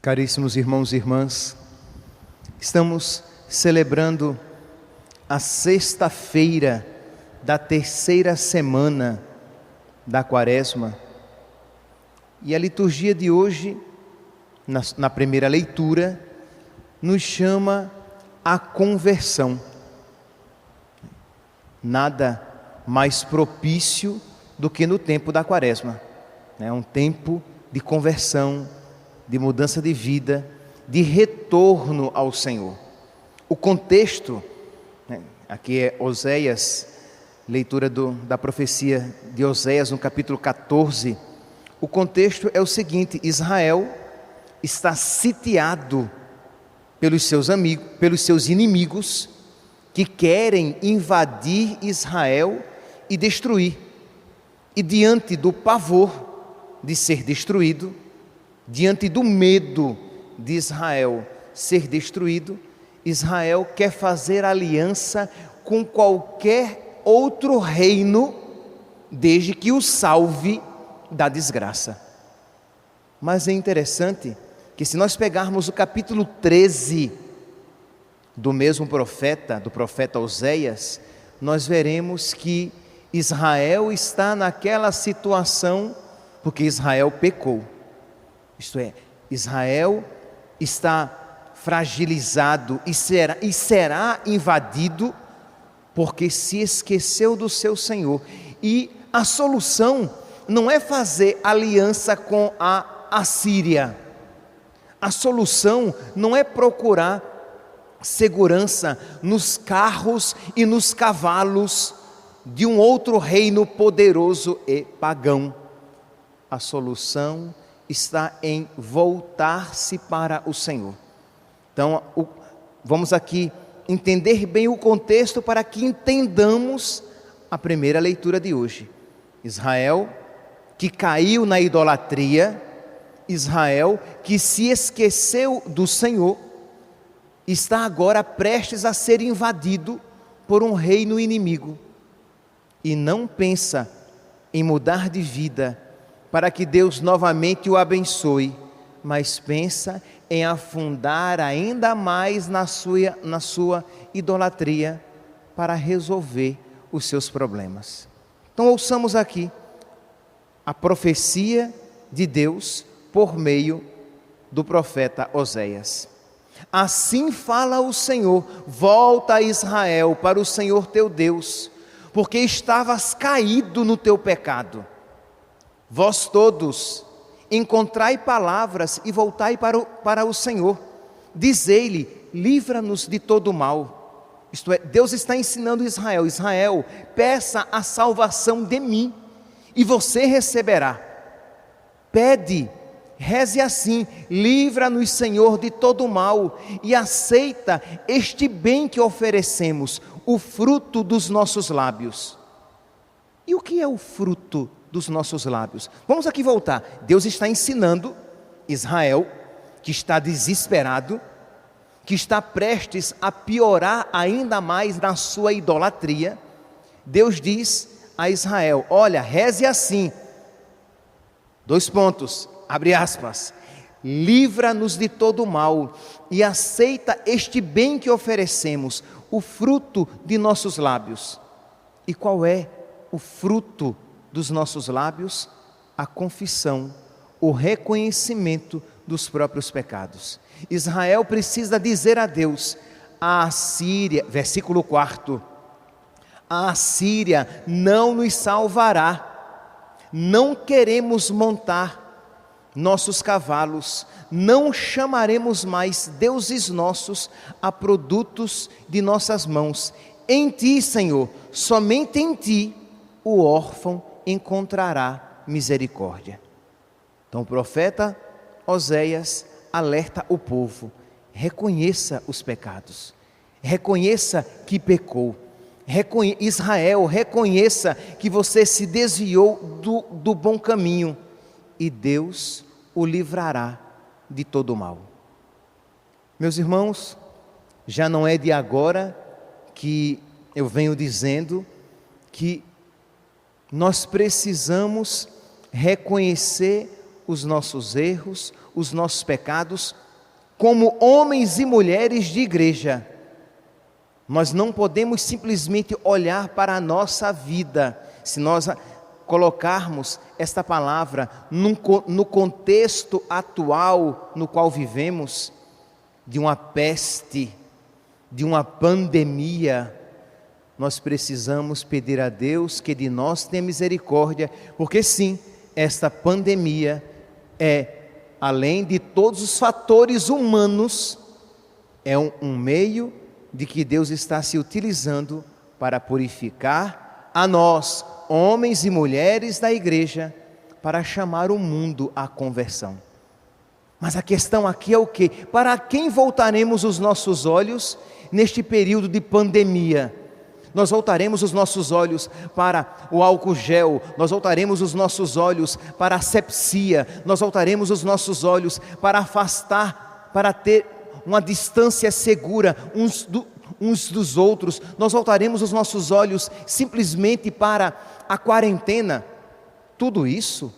Caríssimos irmãos e irmãs, estamos celebrando a sexta-feira da terceira semana da Quaresma, e a liturgia de hoje, na primeira leitura, nos chama à conversão. Nada mais propício do que no tempo da Quaresma, é um tempo de conversão, de mudança de vida, de retorno ao Senhor. O contexto, aqui é Oséias, leitura da profecia de Oséias no capítulo 14, o contexto é o seguinte: Israel está sitiado pelos seus inimigos, que querem invadir Israel e destruir. E diante do pavor de ser destruído, diante do medo de Israel ser destruído, Israel quer fazer aliança com qualquer outro reino, desde que o salve da desgraça. Mas é interessante que, se nós pegarmos o capítulo 13 do mesmo profeta, do profeta Oséias, nós veremos que Israel está naquela situação porque Israel pecou. Isto é, Israel está fragilizado e será invadido porque se esqueceu do seu Senhor. E a solução não é fazer aliança com a Assíria. A solução não é procurar segurança nos carros e nos cavalos de um outro reino poderoso e pagão. A solução está em voltar-se para o Senhor. Então, vamos aqui entender bem o contexto para que entendamos a primeira leitura de hoje. Israel que caiu na idolatria, Israel que se esqueceu do Senhor, está agora prestes a ser invadido por um reino inimigo e não pensa em mudar de vida para que Deus novamente o abençoe, mas pensa em afundar ainda mais na sua idolatria para resolver os seus problemas. Então ouçamos aqui a profecia de Deus por meio do profeta Oséias. Assim fala o Senhor: volta a Israel para o Senhor teu Deus, porque estavas caído no teu pecado. Vós todos, encontrai palavras e voltai para o Senhor. Dizei-lhe: livra-nos de todo mal. Isto é, Deus está ensinando Israel: Israel, peça a salvação de mim, e você receberá. Pede, reze assim: livra-nos, Senhor, de todo mal, e aceita este bem que oferecemos, o fruto dos nossos lábios. E o que é o fruto dos nossos lábios? Vamos aqui voltar. Deus está ensinando Israel, que está desesperado, que está prestes a piorar ainda mais na sua idolatria. Deus diz a Israel: olha, reze assim, abre aspas, livra-nos de todo mal e aceita este bem que oferecemos, o fruto de nossos lábios. E qual é o fruto dos nossos lábios? A confissão, o reconhecimento dos próprios pecados. Israel precisa dizer a Deus: a Assíria, versículo 4, a Assíria não nos salvará, não queremos montar nossos cavalos, não chamaremos mais deuses nossos a produtos de nossas mãos. Em ti, Senhor, somente em ti, o órfão encontrará misericórdia. Então o profeta Oséias alerta o povo: reconheça os pecados, reconheça que pecou. Israel, reconheça que você se desviou do bom caminho, e Deus o livrará de todo mal. Meus irmãos, já não é de agora que eu venho dizendo que nós precisamos reconhecer os nossos erros, os nossos pecados como homens e mulheres de igreja. Nós não podemos simplesmente olhar para a nossa vida, se nós colocarmos esta palavra no contexto atual no qual vivemos, de uma peste, de uma pandemia. Nós precisamos pedir a Deus que de nós tenha misericórdia, porque sim, esta pandemia além de todos os fatores humanos, é um meio de que Deus está se utilizando para purificar a nós, homens e mulheres da igreja, para chamar o mundo à conversão. Mas a questão aqui é o quê? Para quem voltaremos os nossos olhos neste período de pandemia? Nós voltaremos os nossos olhos para o álcool gel, nós voltaremos os nossos olhos para a asepsia, nós voltaremos os nossos olhos para afastar, para ter uma distância segura uns dos outros, nós voltaremos os nossos olhos simplesmente para a quarentena. Tudo isso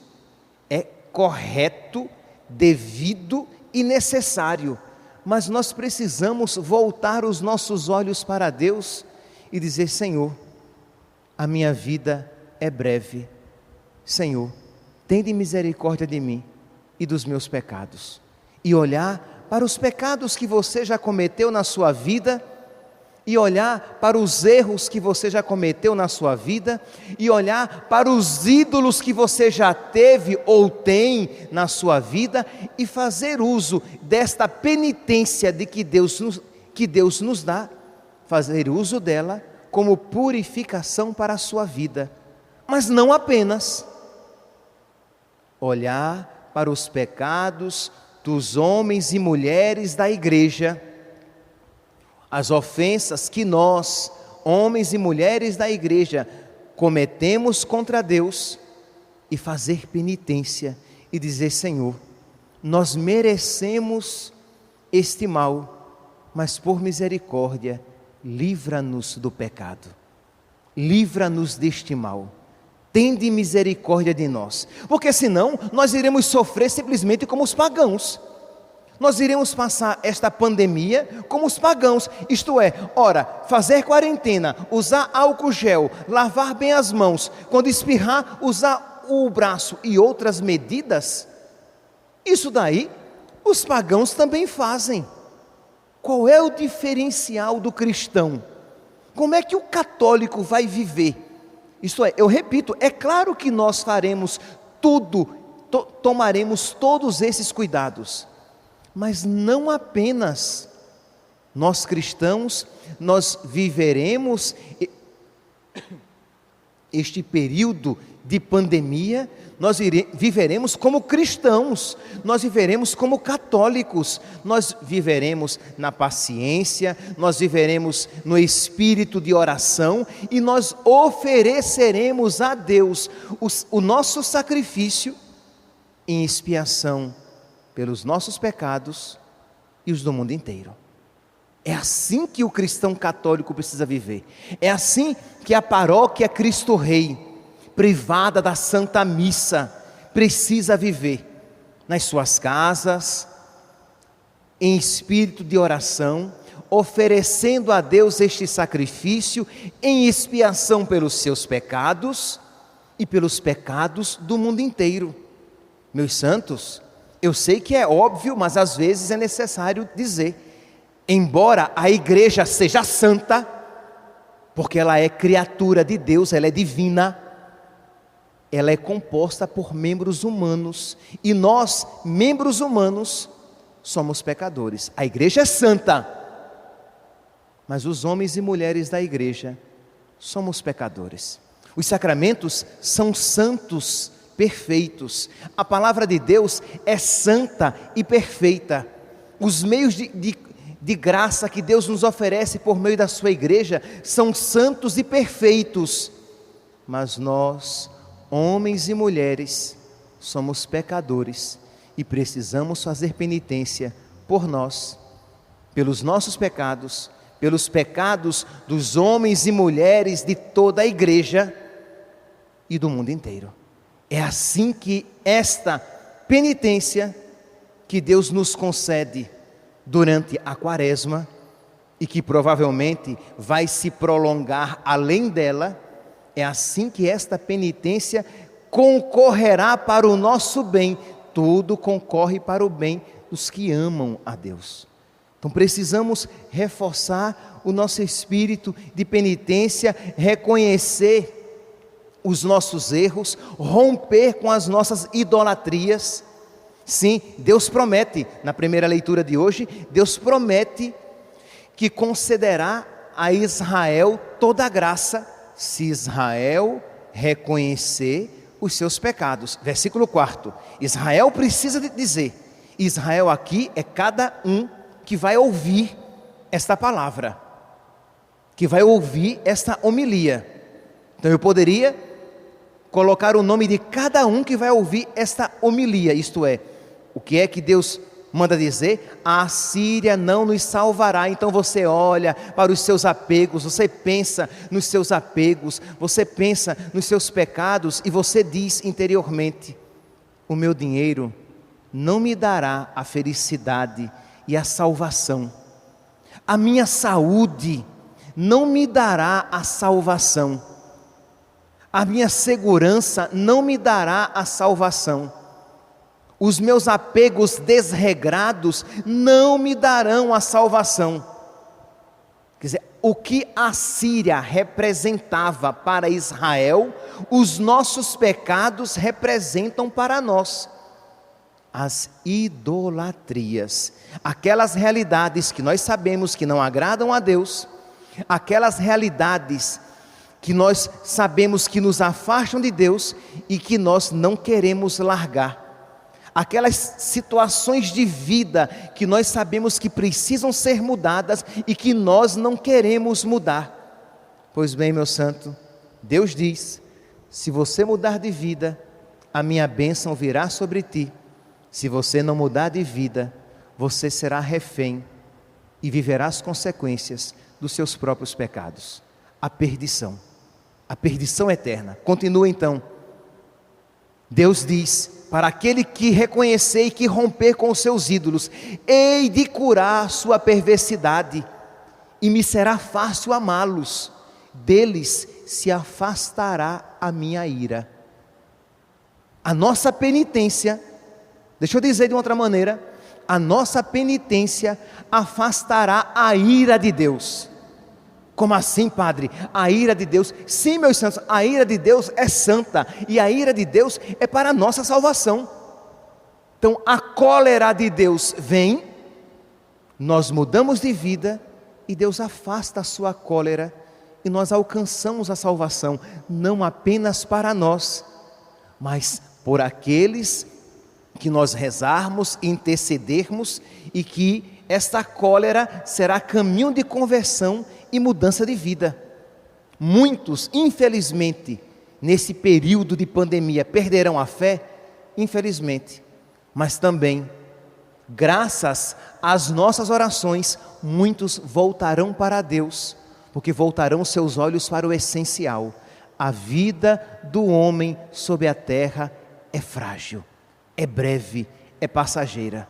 é correto, devido e necessário, mas nós precisamos voltar os nossos olhos para Deus e dizer: Senhor, a minha vida é breve, Senhor, tende misericórdia de mim e dos meus pecados, e olhar para os pecados que você já cometeu na sua vida, e olhar para os erros que você já cometeu na sua vida, e olhar para os ídolos que você já teve ou tem na sua vida, e fazer uso desta penitência de que Deus nos dá, fazer uso dela como purificação para a sua vida. Mas não apenas olhar para os pecados dos homens e mulheres da igreja, as ofensas que nós, homens e mulheres da igreja, cometemos contra Deus, e fazer penitência e dizer: Senhor, nós merecemos este mal, mas por misericórdia, livra-nos do pecado, livra-nos deste mal, tende misericórdia de nós, porque senão nós iremos sofrer simplesmente como os pagãos. Nós iremos passar esta pandemia como os pagãos, isto é, ora, fazer quarentena, usar álcool gel, lavar bem as mãos, quando espirrar, usar o braço e outras medidas. Isso daí, os pagãos também fazem. Qual é o diferencial do cristão? Como é que o católico vai viver? Isto é, eu repito, é claro que nós faremos tudo, tomaremos todos esses cuidados, mas não apenas. Nós cristãos, nós viveremos este período de pandemia, nós viveremos como cristãos, nós viveremos como católicos, nós viveremos na paciência, nós viveremos no espírito de oração, e nós ofereceremos a Deus o nosso sacrifício em expiação pelos nossos pecados e os do mundo inteiro. É assim que o cristão católico precisa viver. É assim que a paróquia Cristo Rei, privada da Santa Missa, precisa viver nas suas casas, em espírito de oração, oferecendo a Deus este sacrifício em expiação pelos seus pecados e pelos pecados do mundo inteiro. Meus santos, eu sei que é óbvio, mas às vezes é necessário dizer: embora a igreja seja santa, porque ela é criatura de Deus, ela é divina, ela é composta por membros humanos, e nós, membros humanos, somos pecadores. A igreja é santa, mas os homens e mulheres da igreja somos pecadores. Os sacramentos são santos, perfeitos. A palavra de Deus é santa e perfeita. Os meios de graça que Deus nos oferece por meio da sua igreja são santos e perfeitos, mas nós, homens e mulheres, somos pecadores e precisamos fazer penitência por nós, pelos nossos pecados, pelos pecados dos homens e mulheres de toda a igreja e do mundo inteiro. É assim que esta penitência que Deus nos concede durante a quaresma e que provavelmente vai se prolongar além dela, é assim que esta penitência concorrerá para o nosso bem. Tudo concorre para o bem dos que amam a Deus. Então precisamos reforçar o nosso espírito de penitência, reconhecer os nossos erros, romper com as nossas idolatrias. Sim, Deus promete, na primeira leitura de hoje, Deus promete que concederá a Israel toda a graça, se Israel reconhecer os seus pecados. Versículo 4, Israel precisa dizer, Israel aqui é cada um que vai ouvir esta palavra, que vai ouvir esta homilia. Então eu poderia colocar o nome de cada um que vai ouvir esta homilia, isto é, o que é que Deus manda dizer? A Assíria não nos salvará. Então você olha para os seus apegos, você pensa nos seus apegos, você pensa nos seus pecados e você diz interiormente: o meu dinheiro não me dará a felicidade e a salvação, a minha saúde não me dará a salvação, a minha segurança não me dará a salvação, os meus apegos desregrados não me darão a salvação. Quer dizer, o que a Síria representava para Israel, os nossos pecados representam para nós. As idolatrias, aquelas realidades que nós sabemos que não agradam a Deus, aquelas realidades que nós sabemos que nos afastam de Deus e que nós não queremos largar. Aquelas situações de vida que nós sabemos que precisam ser mudadas e que nós não queremos mudar. Pois bem, meu santo, Deus diz: se você mudar de vida, a minha bênção virá sobre ti. Se você não mudar de vida, você será refém e viverá as consequências dos seus próprios pecados. A perdição eterna. Continua então. Deus diz: para aquele que reconhecer e que romper com os seus ídolos, hei de curar sua perversidade, e me será fácil amá-los, deles se afastará a minha ira. A nossa penitência, deixa eu dizer de outra maneira, a nossa penitência afastará a ira de Deus. Como assim, padre? A ira de Deus? Sim, meus santos, a ira de Deus é santa, e a ira de Deus é para a nossa salvação. Então a cólera de Deus vem, nós mudamos de vida, e Deus afasta a sua cólera, e nós alcançamos a salvação, não apenas para nós, mas por aqueles que nós rezarmos, intercedermos, e que esta cólera será caminho de conversão e mudança de vida. Muitos, infelizmente, nesse período de pandemia, perderão a fé, infelizmente, mas também, graças às nossas orações, muitos voltarão para Deus, porque voltarão seus olhos para o essencial. A vida do homem sobre a terra é frágil, é breve, é passageira.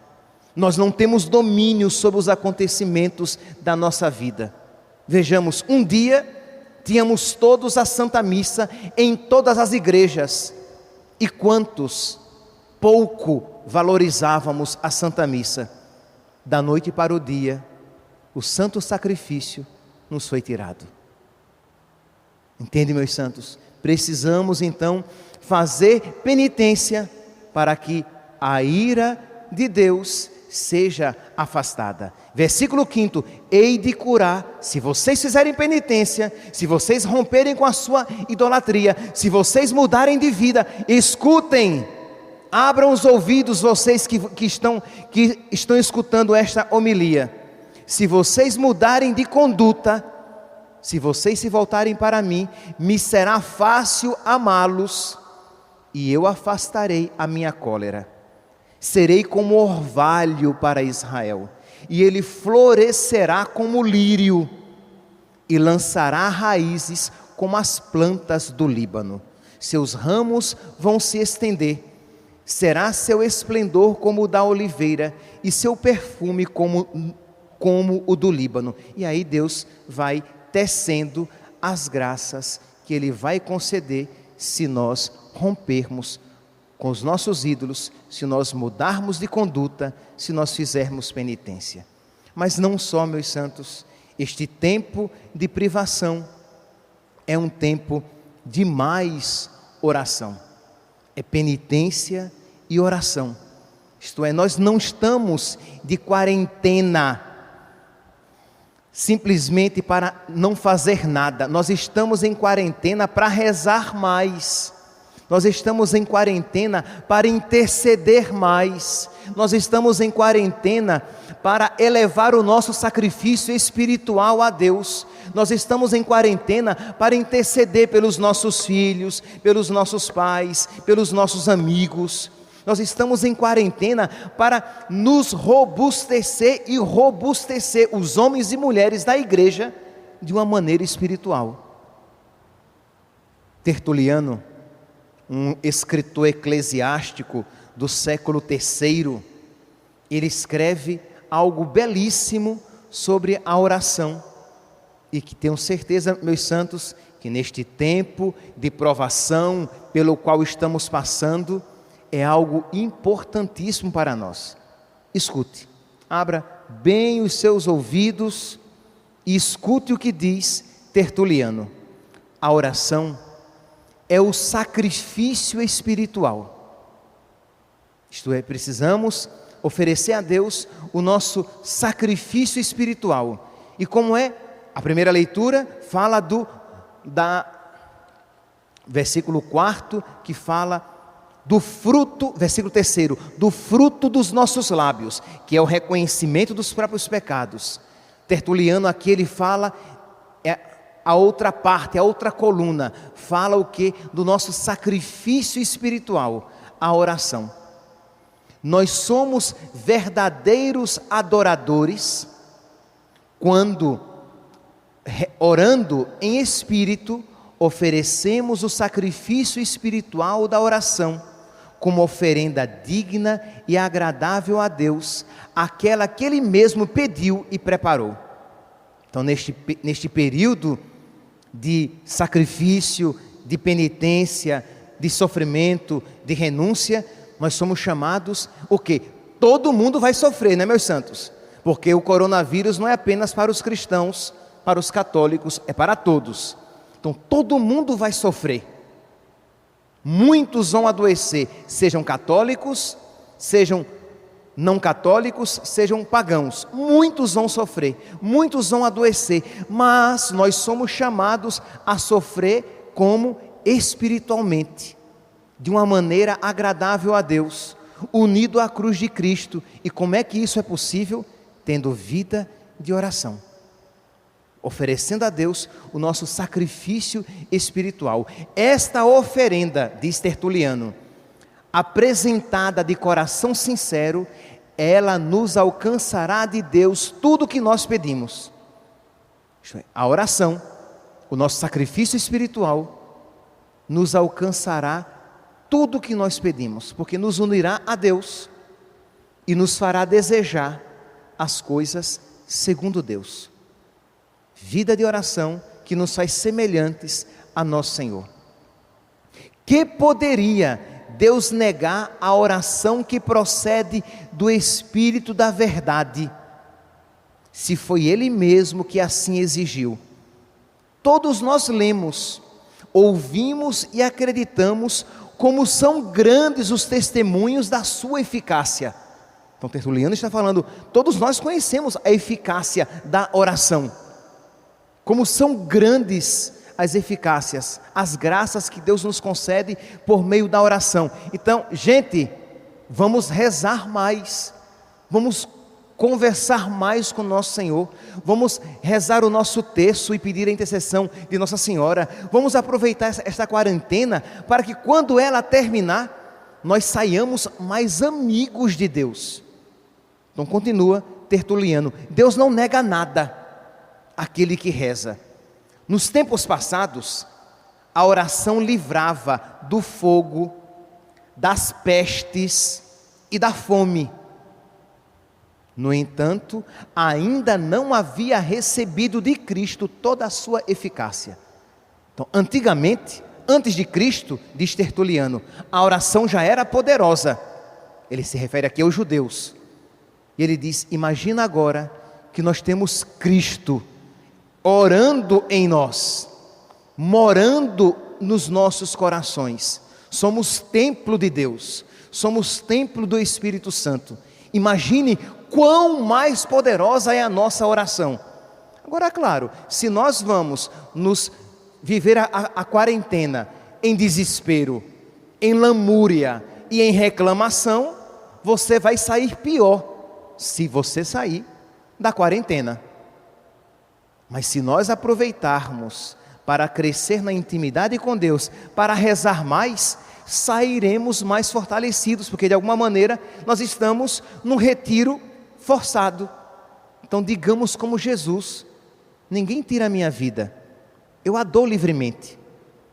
Nós não temos domínio sobre os acontecimentos da nossa vida. Vejamos, um dia tínhamos todos a Santa Missa em todas as igrejas, e quantos pouco valorizávamos a Santa Missa. Da noite para o dia, o santo sacrifício nos foi tirado. Entende, meus santos? Precisamos então fazer penitência para que a ira de Deus seja afastada. Versículo 5, hei de curar, se vocês fizerem penitência, se vocês romperem com a sua idolatria, se vocês mudarem de vida, escutem, abram os ouvidos, vocês que estão escutando esta homilia. Se vocês mudarem de conduta, se vocês se voltarem para mim, me será fácil amá-los, e eu afastarei a minha cólera. Serei como orvalho para Israel, e ele florescerá como lírio, e lançará raízes como as plantas do Líbano. Seus ramos vão se estender, Será seu esplendor como o da oliveira e seu perfume como o do Líbano. E aí Deus vai tecendo as graças que Ele vai conceder se nós rompermos com os nossos ídolos, se nós mudarmos de conduta, se nós fizermos penitência. Mas não só, meus santos, este tempo de privação é um tempo de mais oração. É penitência e oração. Isto é, nós não estamos de quarentena simplesmente para não fazer nada. Nós estamos em quarentena para rezar mais. Nós estamos em quarentena para interceder mais. Nós estamos em quarentena para elevar o nosso sacrifício espiritual a Deus. Nós estamos em quarentena para interceder pelos nossos filhos, pelos nossos pais, pelos nossos amigos. Nós estamos em quarentena para nos robustecer e robustecer os homens e mulheres da igreja de uma maneira espiritual. Tertuliano, um escritor eclesiástico do século III, ele escreve algo belíssimo sobre a oração, e que tenho certeza, meus santos, que neste tempo de provação pelo qual estamos passando, é algo importantíssimo para nós. Escute, abra bem os seus ouvidos e escute o que diz Tertuliano. A oração é o sacrifício espiritual. Isto é, precisamos oferecer a Deus o nosso sacrifício espiritual. E como é? A primeira leitura fala versículo 4, que fala do fruto, versículo 3, do fruto dos nossos lábios, que é o reconhecimento dos próprios pecados. Tertuliano aqui ele fala, a outra parte, a outra coluna, fala o que? Do nosso sacrifício espiritual, a oração. Nós somos verdadeiros adoradores quando, orando em espírito, oferecemos o sacrifício espiritual da oração, como oferenda digna e agradável a Deus, aquela que Ele mesmo pediu e preparou. Então, neste período de sacrifício, de penitência, de sofrimento, de renúncia, nós somos chamados, o quê? Todo mundo vai sofrer, né, meus santos? Porque o coronavírus não é apenas para os cristãos, para os católicos, é para todos. Então, todo mundo vai sofrer. Muitos vão adoecer, sejam católicos, sejam não católicos, sejam pagãos. Muitos vão sofrer, muitos vão adoecer, mas nós somos chamados a sofrer como espiritualmente, de uma maneira agradável a Deus, unido à cruz de Cristo. E como é que isso é possível? Tendo vida de oração, oferecendo a Deus o nosso sacrifício espiritual. Esta oferenda, diz Tertuliano, apresentada de coração sincero, ela nos alcançará de Deus tudo o que nós pedimos. Isto é, a oração, o nosso sacrifício espiritual, nos alcançará tudo o que nós pedimos, porque nos unirá a Deus e nos fará desejar as coisas segundo Deus. Vida de oração que nos faz semelhantes a nosso Senhor. Que poderia Deus negar a oração que procede do Espírito da verdade, se foi Ele mesmo que assim exigiu? Todos nós lemos, ouvimos e acreditamos como são grandes os testemunhos da sua eficácia. Então Tertuliano está falando, todos nós conhecemos a eficácia da oração. Como são grandes as eficácias, as graças que Deus nos concede por meio da oração. Então, gente, vamos rezar mais, vamos conversar mais com nosso Senhor, vamos rezar o nosso terço e pedir a intercessão de Nossa Senhora, vamos aproveitar esta quarentena para que quando ela terminar, nós saiamos mais amigos de Deus. Então continua Tertuliano, Deus não nega nada àquele que reza. Nos tempos passados, a oração livrava do fogo, das pestes e da fome. No entanto, ainda não havia recebido de Cristo toda a sua eficácia. Então, antigamente, antes de Cristo, diz Tertuliano, a oração já era poderosa. Ele se refere aqui aos judeus. E ele diz, imagina agora que nós temos Cristo orando em nós, morando nos nossos corações. Somos templo de Deus, somos templo do Espírito Santo. Imagine quão mais poderosa é a nossa oração. Agora, claro, se nós vamos nos viver a quarentena em desespero, em lamúria e em reclamação, você vai sair pior, se você sair da quarentena. Mas se nós aproveitarmos para crescer na intimidade com Deus, para rezar mais, sairemos mais fortalecidos, porque de alguma maneira nós estamos num retiro forçado. Então digamos como Jesus, ninguém tira a minha vida, eu a dou livremente.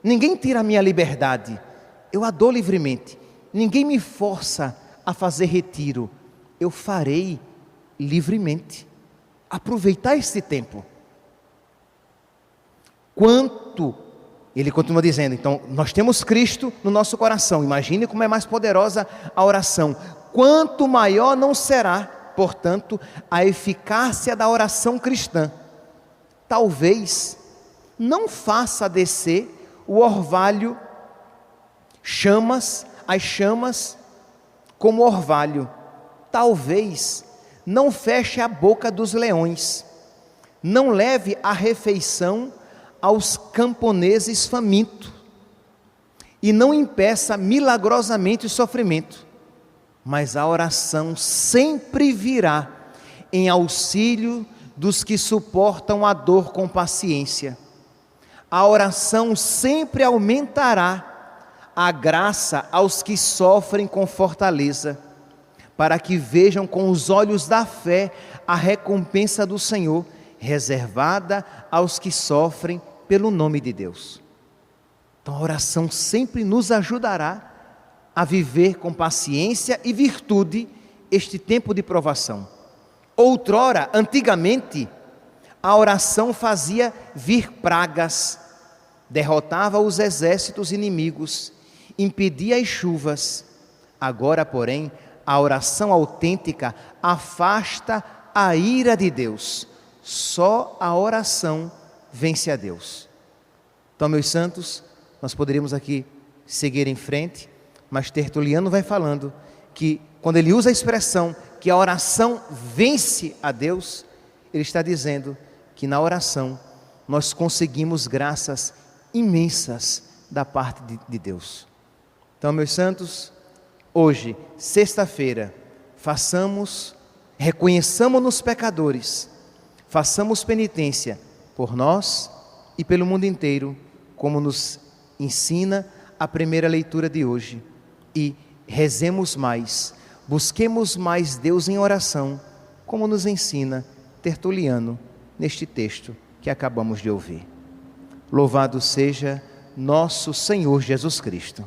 Ninguém tira a minha liberdade, eu a dou livremente. Ninguém me força a fazer retiro, eu farei livremente. Aproveitar esse tempo. Quanto, ele continua dizendo, então nós temos Cristo no nosso coração, imagine como é mais poderosa a oração. Quanto maior não será, portanto, a eficácia da oração cristã. Talvez não faça descer o orvalho, as chamas como orvalho. Talvez não feche a boca dos leões, não leve a refeição aos camponeses famintos, e não impeça milagrosamente o sofrimento, mas a oração sempre virá em auxílio dos que suportam a dor com paciência. A oração sempre aumentará a graça aos que sofrem com fortaleza, para que vejam com os olhos da fé a recompensa do Senhor, reservada aos que sofrem pelo nome de Deus. Então a oração sempre nos ajudará a viver com paciência e virtude este tempo de provação. Outrora, antigamente, a oração fazia vir pragas, derrotava os exércitos inimigos, impedia as chuvas. Agora, porém, a oração autêntica afasta a ira de Deus. Só a oração vence a Deus. Então, meus santos, nós poderíamos aqui seguir em frente, mas Tertuliano vai falando que quando ele usa a expressão que a oração vence a Deus, ele está dizendo que na oração nós conseguimos graças imensas da parte de Deus. Então, meus santos, hoje, sexta-feira, reconheçamos-nos pecadores, façamos penitência por nós e pelo mundo inteiro, como nos ensina a primeira leitura de hoje, e rezemos mais, busquemos mais Deus em oração, como nos ensina Tertuliano neste texto que acabamos de ouvir. Louvado seja nosso Senhor Jesus Cristo.